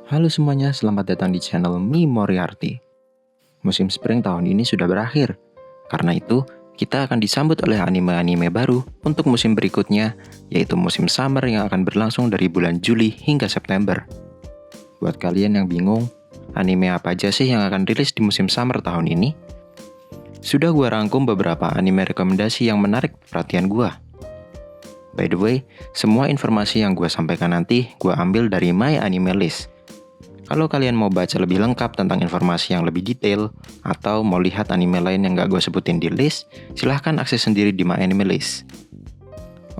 Halo semuanya, selamat datang di channel Me Moriarty. Musim spring tahun ini sudah berakhir. Karena itu, kita akan disambut oleh anime-anime baru untuk musim berikutnya, yaitu musim summer yang akan berlangsung dari bulan Juli hingga September. Buat kalian yang bingung, anime apa aja sih yang akan rilis di musim summer tahun ini? Sudah gua rangkum beberapa anime rekomendasi yang menarik perhatian gua. By the way, semua informasi yang gua sampaikan nanti gua ambil dari My Anime List. Kalau kalian mau baca lebih lengkap tentang informasi yang lebih detail, atau mau lihat anime lain yang gak gue sebutin di list, silahkan akses sendiri di My Anime List.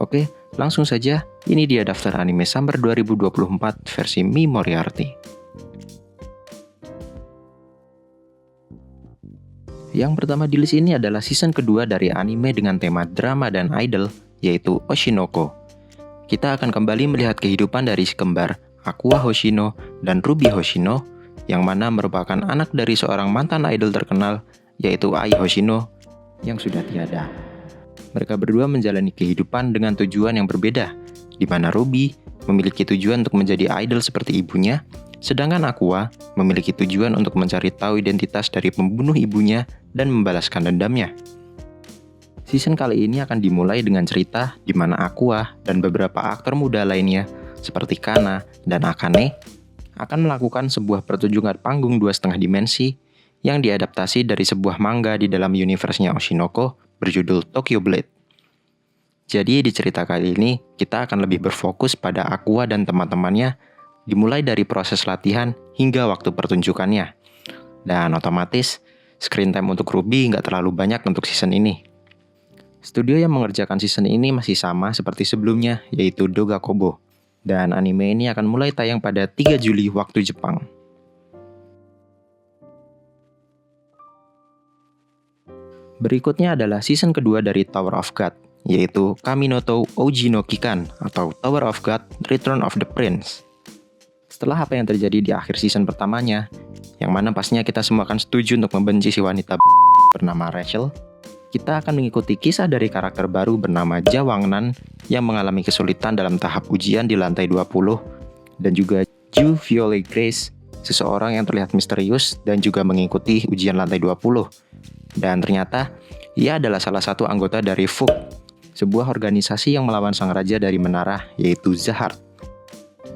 Oke, langsung saja, ini dia daftar anime Summer 2024 versi Me Moriarty. Yang pertama di list ini adalah season kedua dari anime dengan tema drama dan idol, yaitu Oshinoko. Kita akan kembali melihat kehidupan dari si kembar Aqua Hoshino dan Ruby Hoshino, yang mana merupakan anak dari seorang mantan idol terkenal, yaitu Ai Hoshino, yang sudah tiada. Mereka berdua menjalani kehidupan dengan tujuan yang berbeda, di mana Ruby memiliki tujuan untuk menjadi idol seperti ibunya, sedangkan Aqua memiliki tujuan untuk mencari tahu identitas dari pembunuh ibunya dan membalaskan dendamnya. Season kali ini akan dimulai dengan cerita di mana Aqua dan beberapa aktor muda lainnya seperti Kana dan Akane akan melakukan sebuah pertunjukan panggung 2,5 dimensi yang diadaptasi dari sebuah manga di dalam universe-nya Oshinoko berjudul Tokyo Blade. Jadi di cerita kali ini kita akan lebih berfokus pada Aqua dan teman-temannya dimulai dari proses latihan hingga waktu pertunjukannya. Dan otomatis screen time untuk Ruby nggak terlalu banyak untuk season ini. Studio yang mengerjakan season ini masih sama seperti sebelumnya, yaitu Doga Kobo. Dan anime ini akan mulai tayang pada 3 Juli waktu Jepang. Berikutnya adalah season kedua dari Tower of God, yaitu Kaminoto Ouji no Kikan atau Tower of God Return of the Prince. Setelah apa yang terjadi di akhir season pertamanya, yang mana pastinya kita semua akan setuju untuk membenci si wanita bernama Rachel, kita akan mengikuti kisah dari karakter baru bernama Jawangnan yang mengalami kesulitan dalam tahap ujian di lantai 20, dan juga Ju Violet Grace, seseorang yang terlihat misterius dan juga mengikuti ujian lantai 20. Dan ternyata, ia adalah salah satu anggota dari FUG, sebuah organisasi yang melawan sang raja dari menara, yaitu Zahard.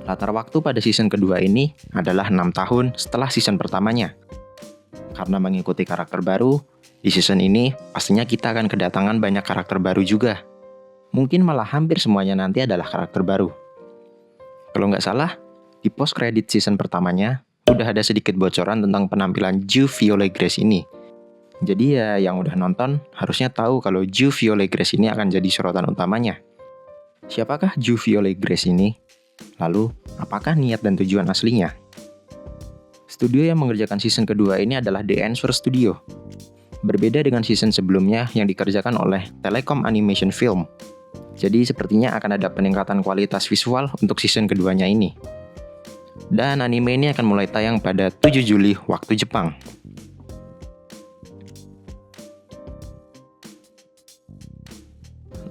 Latar waktu pada season kedua ini adalah 6 tahun setelah season pertamanya. Karena mengikuti karakter baru, di season ini, pastinya kita akan kedatangan banyak karakter baru juga. Mungkin malah hampir semuanya nanti adalah karakter baru. Kalau nggak salah, di post-credit season pertamanya, udah ada sedikit bocoran tentang penampilan Ju Violet Grace ini. Jadi ya, yang udah nonton harusnya tahu kalau Ju Violet Grace ini akan jadi sorotan utamanya. Siapakah Ju Violet Grace ini? Lalu, apakah niat dan tujuan aslinya? Studio yang mengerjakan season kedua ini adalah The Answer Studio. Berbeda dengan season sebelumnya yang dikerjakan oleh Telecom Animation Film. Jadi sepertinya akan ada peningkatan kualitas visual untuk season keduanya ini. Dan anime ini akan mulai tayang pada 7 Juli waktu Jepang.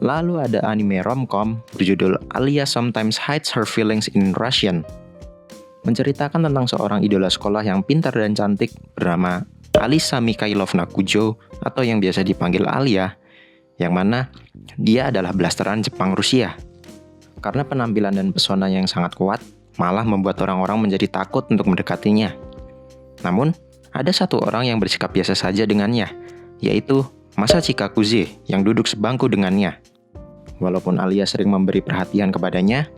Lalu ada anime romcom berjudul Alia Sometimes Hides Her Feelings in Russian. Menceritakan tentang seorang idola sekolah yang pintar dan cantik bernama Alisa Mikhailovna Kujo atau yang biasa dipanggil Alia, yang mana dia adalah blasteran Jepang Rusia. Karena penampilan dan pesona yang sangat kuat, malah membuat orang-orang menjadi takut untuk mendekatinya. Namun, ada satu orang yang bersikap biasa saja dengannya, yaitu Masachika Kuze yang duduk sebangku dengannya. Walaupun Alia sering memberi perhatian kepadanya,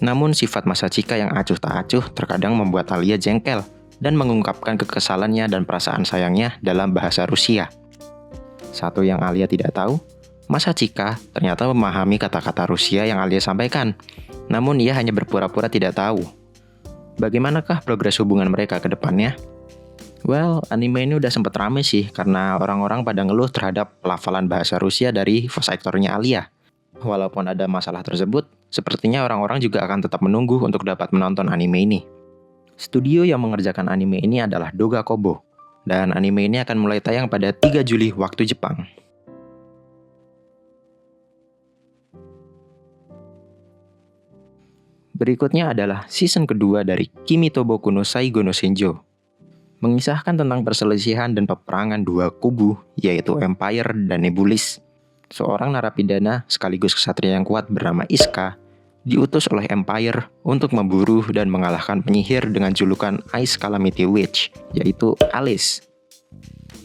namun sifat Masachika yang acuh tak acuh terkadang membuat Alia jengkel dan mengungkapkan kekesalannya dan perasaan sayangnya dalam bahasa Rusia. Satu yang Alia tidak tahu, Masachika ternyata memahami kata-kata Rusia yang Alia sampaikan, namun ia hanya berpura-pura tidak tahu. Bagaimanakah progres hubungan mereka ke depannya? Well, anime ini udah sempet rame sih karena orang-orang pada ngeluh terhadap pelafalan bahasa Rusia dari voice actor-nya Alia. Walaupun ada masalah tersebut, sepertinya orang-orang juga akan tetap menunggu untuk dapat menonton anime ini. Studio yang mengerjakan anime ini adalah Doga Kobo, dan anime ini akan mulai tayang pada 3 Juli waktu Jepang. Berikutnya adalah season kedua dari Kimi to Boku no Saigo no Senjo. Mengisahkan tentang perselisihan dan peperangan dua kubu, yaitu Empire dan Nebulis. Seorang narapidana sekaligus kesatria yang kuat bernama Iska diutus oleh Empire untuk memburu dan mengalahkan penyihir dengan julukan Ice Calamity Witch, yaitu Alice.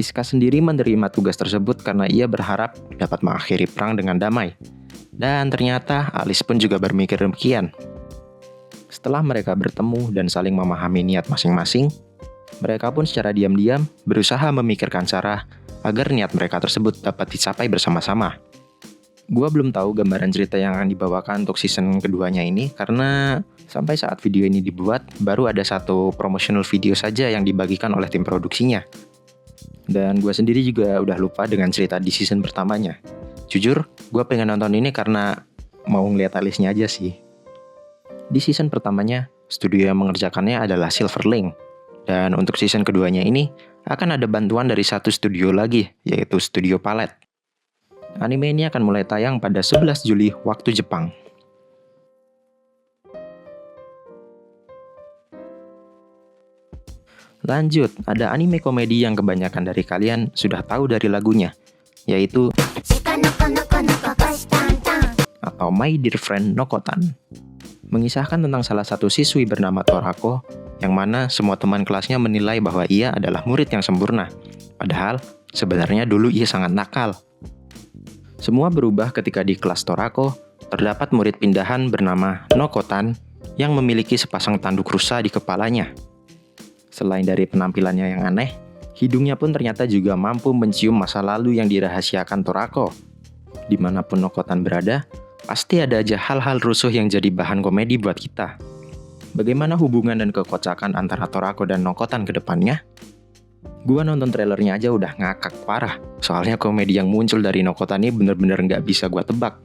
Iska sendiri menerima tugas tersebut karena ia berharap dapat mengakhiri perang dengan damai. Dan ternyata Alice pun juga berpikir demikian. Setelah mereka bertemu dan saling memahami niat masing-masing, mereka pun secara diam-diam berusaha memikirkan cara agar niat mereka tersebut dapat dicapai bersama-sama. Gua belum tahu gambaran cerita yang akan dibawakan untuk season keduanya ini karena sampai saat video ini dibuat baru ada satu promotional video saja yang dibagikan oleh tim produksinya. Dan gua sendiri juga udah lupa dengan cerita di season pertamanya. Jujur, gua pengen nonton ini karena mau ngeliat Alice-nya aja sih. Di season pertamanya, studio yang mengerjakannya adalah Silverlink. Dan untuk season keduanya ini akan ada bantuan dari satu studio lagi, yaitu Studio Palette. Anime ini akan mulai tayang pada 11 Juli waktu Jepang. Lanjut, ada anime komedi yang kebanyakan dari kalian sudah tahu dari lagunya, yaitu atau My Dear Friend Nokotan. Mengisahkan tentang salah satu siswi bernama Torako, yang mana semua teman kelasnya menilai bahwa ia adalah murid yang sempurna. Padahal, sebenarnya dulu ia sangat nakal. Semua berubah ketika di kelas Torako, terdapat murid pindahan bernama Nokotan yang memiliki sepasang tanduk rusa di kepalanya. Selain dari penampilannya yang aneh, hidungnya pun ternyata juga mampu mencium masa lalu yang dirahasiakan Torako. Dimanapun Nokotan berada, pasti ada aja hal-hal rusuh yang jadi bahan komedi buat kita. Bagaimana hubungan dan kekocakan antara Torako dan Nokotan ke depannya? Gua nonton trailernya aja udah ngakak parah. Soalnya komedi yang muncul dari Nokotan ini bener-bener gak bisa gua tebak.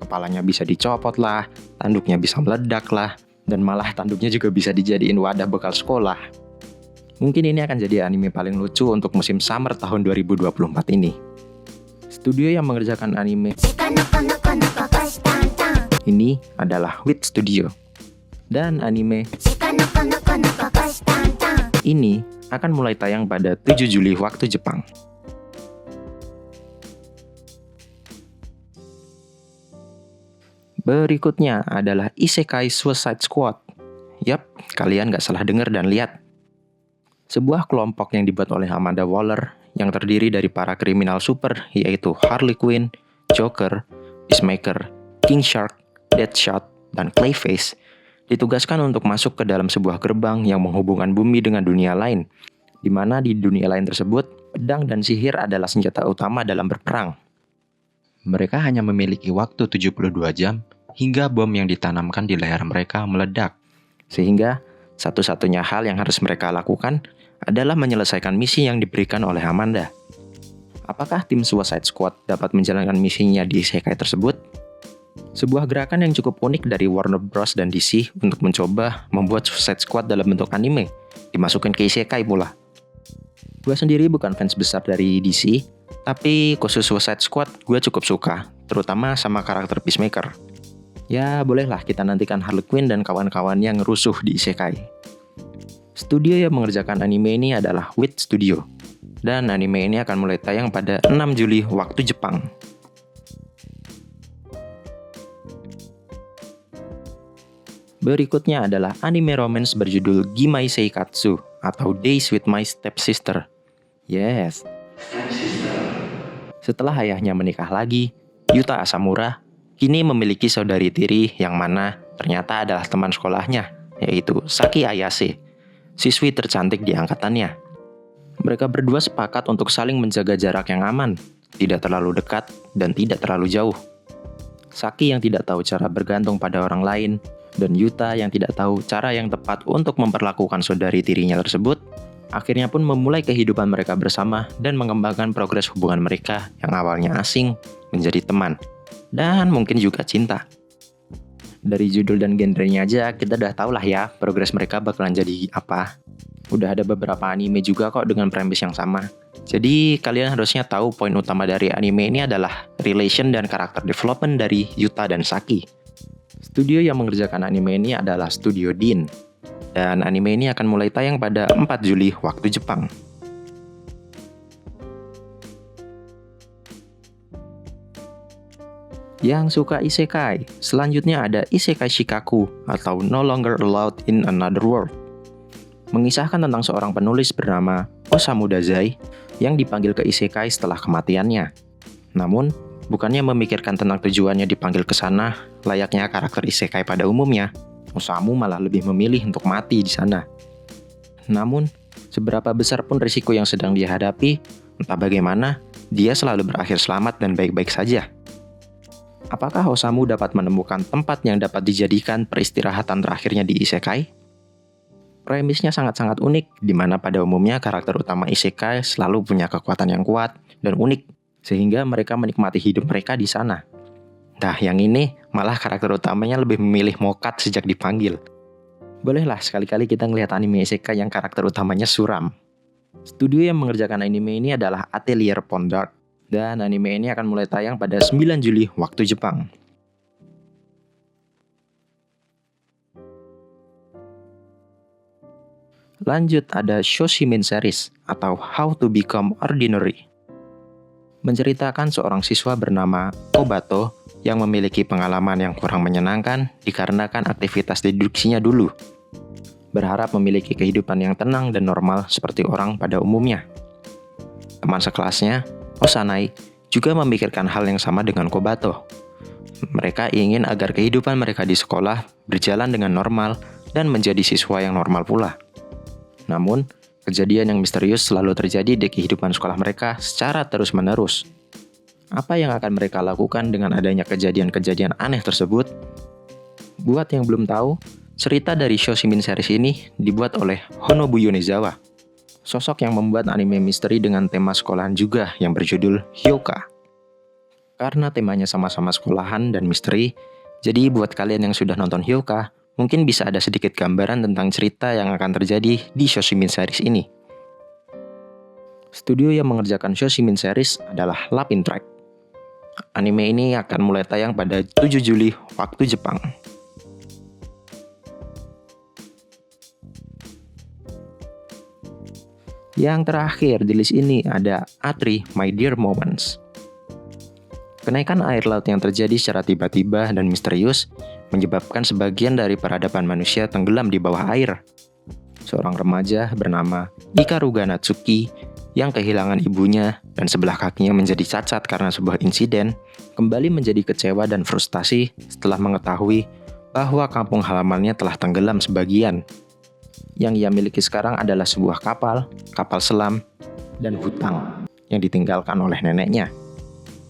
Kepalanya bisa dicopot lah, tanduknya bisa meledak lah, dan malah tanduknya juga bisa dijadiin wadah bekal sekolah. Mungkin ini akan jadi anime paling lucu untuk musim summer tahun 2024 ini. Studio yang mengerjakan anime ini adalah Wit Studio. Dan anime ini akan mulai tayang pada 7 Juli waktu Jepang. Berikutnya adalah Isekai Suicide Squad. Yap, kalian gak salah dengar dan lihat. Sebuah kelompok yang dibuat oleh Amanda Waller yang terdiri dari para kriminal super yaitu Harley Quinn, Joker, Peacemaker, King Shark, Deadshot, dan Clayface ditugaskan untuk masuk ke dalam sebuah gerbang yang menghubungkan bumi dengan dunia lain, di mana di dunia lain tersebut, pedang dan sihir adalah senjata utama dalam berperang. Mereka hanya memiliki waktu 72 jam hingga bom yang ditanamkan di leher mereka meledak. Sehingga, satu-satunya hal yang harus mereka lakukan adalah menyelesaikan misi yang diberikan oleh Amanda. Apakah tim Suicide Squad dapat menjalankan misinya di isekai tersebut? Sebuah gerakan yang cukup unik dari Warner Bros dan DC untuk mencoba membuat Suicide Squad dalam bentuk anime, dimasukin ke isekai pula. Gue sendiri bukan fans besar dari DC, tapi khusus Suicide Squad gue cukup suka, terutama sama karakter Peacemaker. Ya bolehlah kita nantikan Harley Quinn dan kawan-kawan yang rusuh di isekai. Studio yang mengerjakan anime ini adalah Wit Studio, dan anime ini akan mulai tayang pada 6 Juli waktu Jepang. Berikutnya adalah anime romance berjudul Gimai Seikatsu atau Days with My Stepsister. Yes. Setelah ayahnya menikah lagi, Yuta Asamura kini memiliki saudari tiri yang mana ternyata adalah teman sekolahnya, yaitu Saki Ayase, siswi tercantik di angkatannya. Mereka berdua sepakat untuk saling menjaga jarak yang aman, tidak terlalu dekat dan tidak terlalu jauh. Saki yang tidak tahu cara bergantung pada orang lain, dan Yuta yang tidak tahu cara yang tepat untuk memperlakukan saudari tirinya tersebut, akhirnya pun memulai kehidupan mereka bersama dan mengembangkan progres hubungan mereka yang awalnya asing menjadi teman, dan mungkin juga cinta. Dari judul dan genrenya aja kita udah tau lah ya progres mereka bakalan jadi apa. Udah ada beberapa anime juga kok dengan premis yang sama. Jadi kalian harusnya tahu poin utama dari anime ini adalah relation dan karakter development dari Yuta dan Saki. Studio yang mengerjakan anime ini adalah Studio Deen. Dan anime ini akan mulai tayang pada 4 Juli waktu Jepang. Yang suka isekai, selanjutnya ada Isekai Shikaku atau No Longer Allowed in Another World. Mengisahkan tentang seorang penulis bernama Osamu Dazai yang dipanggil ke isekai setelah kematiannya. Namun, bukannya memikirkan tentang tujuannya dipanggil ke sana, layaknya karakter isekai pada umumnya, Osamu malah lebih memilih untuk mati di sana. Namun, seberapa besar pun risiko yang sedang dia hadapi, entah bagaimana, dia selalu berakhir selamat dan baik-baik saja. Apakah Osamu dapat menemukan tempat yang dapat dijadikan peristirahatan terakhirnya di isekai? Premisnya sangat-sangat unik, di mana pada umumnya karakter utama isekai selalu punya kekuatan yang kuat dan unik, sehingga mereka menikmati hidup mereka di sana. Nah, yang ini malah karakter utamanya lebih memilih mokat sejak dipanggil. Bolehlah sekali-kali kita ngelihat anime isekai yang karakter utamanya suram. Studio yang mengerjakan anime ini adalah Atelier Pondart. Dan anime ini akan mulai tayang pada 9 Juli waktu Jepang. Lanjut ada Shoshimin Series atau How to Become Ordinary. Menceritakan seorang siswa bernama Kobato yang memiliki pengalaman yang kurang menyenangkan dikarenakan aktivitas deduksinya dulu. Berharap memiliki kehidupan yang tenang dan normal seperti orang pada umumnya. Teman sekelasnya, Osanai, juga memikirkan hal yang sama dengan Kobato. Mereka ingin agar kehidupan mereka di sekolah berjalan dengan normal dan menjadi siswa yang normal pula. Namun, kejadian yang misterius selalu terjadi di kehidupan sekolah mereka secara terus-menerus. Apa yang akan mereka lakukan dengan adanya kejadian-kejadian aneh tersebut? Buat yang belum tahu, cerita dari Shoshimin Series ini dibuat oleh Honobu Yonezawa, sosok yang membuat anime misteri dengan tema sekolahan juga yang berjudul Hyoka. Karena temanya sama-sama sekolahan dan misteri, jadi buat kalian yang sudah nonton Hyoka, mungkin bisa ada sedikit gambaran tentang cerita yang akan terjadi di Shoshimin Series ini. Studio yang mengerjakan Shoshimin Series adalah Lapin Track. Anime ini akan mulai tayang pada 7 Juli waktu Jepang. Yang terakhir di list ini ada A3 My Dear Moments. Kenaikan air laut yang terjadi secara tiba-tiba dan misterius menyebabkan sebagian dari peradaban manusia tenggelam di bawah air. Seorang remaja bernama Ikaruga Natsuki yang kehilangan ibunya dan sebelah kakinya menjadi cacat karena sebuah insiden, kembali menjadi kecewa dan frustasi setelah mengetahui bahwa kampung halamannya telah tenggelam sebagian. Yang ia miliki sekarang adalah sebuah kapal selam, dan hutang yang ditinggalkan oleh neneknya.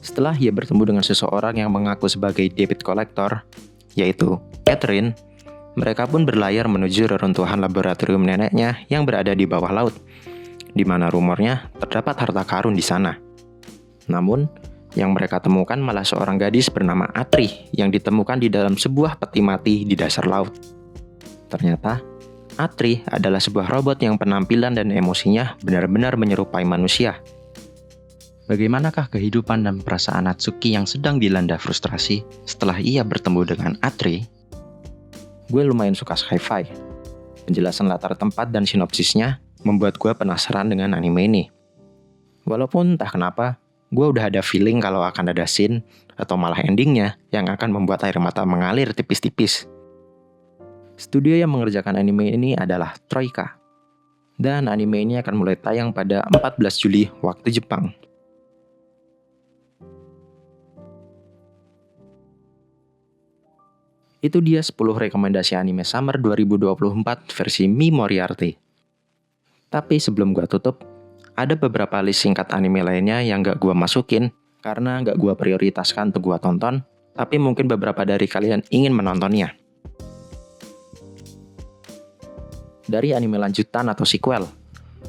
Setelah ia bertemu dengan seseorang yang mengaku sebagai debit collector, yaitu Catherine, mereka pun berlayar menuju reruntuhan laboratorium neneknya yang berada di bawah laut, di mana rumornya terdapat harta karun di sana. Namun, yang mereka temukan malah seorang gadis bernama Atri yang ditemukan di dalam sebuah peti mati di dasar laut. Ternyata, Atri adalah sebuah robot yang penampilan dan emosinya benar-benar menyerupai manusia. Bagaimanakah kehidupan dan perasaan Natsuki yang sedang dilanda frustrasi setelah ia bertemu dengan Atri? Gue lumayan suka sci-fi. Penjelasan latar tempat dan sinopsisnya membuat gue penasaran dengan anime ini. Walaupun entah kenapa, gue udah ada feeling kalau akan ada scene atau malah endingnya yang akan membuat air mata mengalir tipis-tipis. Studio yang mengerjakan anime ini adalah Troika. Dan anime ini akan mulai tayang pada 14 Juli waktu Jepang. Itu dia 10 rekomendasi anime Summer 2024 versi Mi Moriarty. Tapi sebelum gua tutup, ada beberapa list singkat anime lainnya yang gak gua masukin karena gak gua prioritaskan untuk gua tonton, tapi mungkin beberapa dari kalian ingin menontonnya. Dari anime lanjutan atau sequel.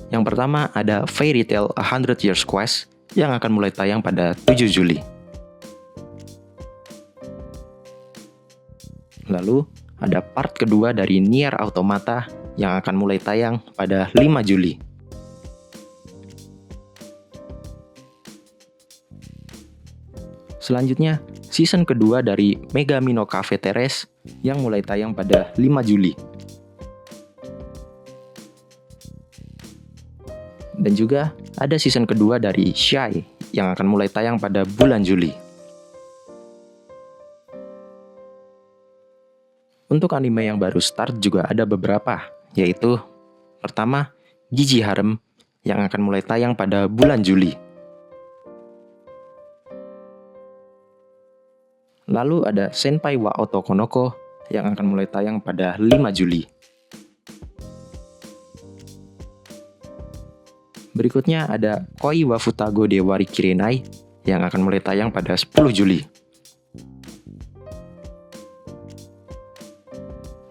Yang pertama ada Fairy Tail A 100 Years Quest yang akan mulai tayang pada 7 Juli. Lalu ada part kedua dari Nier Automata yang akan mulai tayang pada 5 Juli. Selanjutnya, season kedua dari Megami no Cafe Terrace yang mulai tayang pada 5 Juli. Dan juga ada season kedua dari Shy yang akan mulai tayang pada bulan Juli. Untuk anime yang baru start juga ada beberapa, yaitu pertama, Gigi Harem yang akan mulai tayang pada bulan Juli. Lalu ada Senpai wa Otoko no Ko yang akan mulai tayang pada 5 Juli. Berikutnya ada Koi wa Futago de Warikirenai yang akan mulai tayang pada 10 Juli.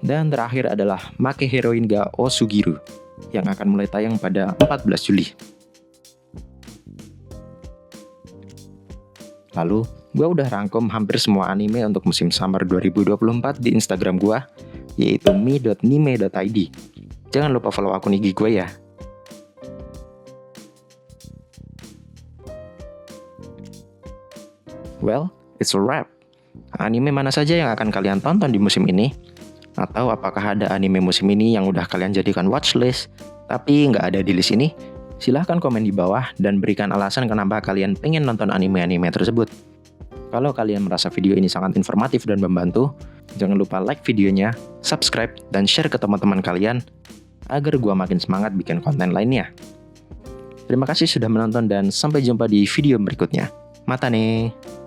Dan terakhir adalah Make Heroin ga Osugiru yang akan mulai tayang pada 14 Juli. Lalu, gue udah rangkum hampir semua anime untuk musim summer 2024 di Instagram gue, yaitu mi.nime.id. Jangan lupa follow akun IG gue ya. Well, it's a wrap. Anime mana saja yang akan kalian tonton di musim ini? Atau apakah ada anime musim ini yang udah kalian jadikan watchlist, tapi nggak ada di list ini? Silahkan komen di bawah dan berikan alasan kenapa kalian pengen nonton anime-anime tersebut. Kalau kalian merasa video ini sangat informatif dan membantu, jangan lupa like videonya, subscribe, dan share ke teman-teman kalian agar gua makin semangat bikin konten lainnya. Terima kasih sudah menonton dan sampai jumpa di video berikutnya. Mata nih!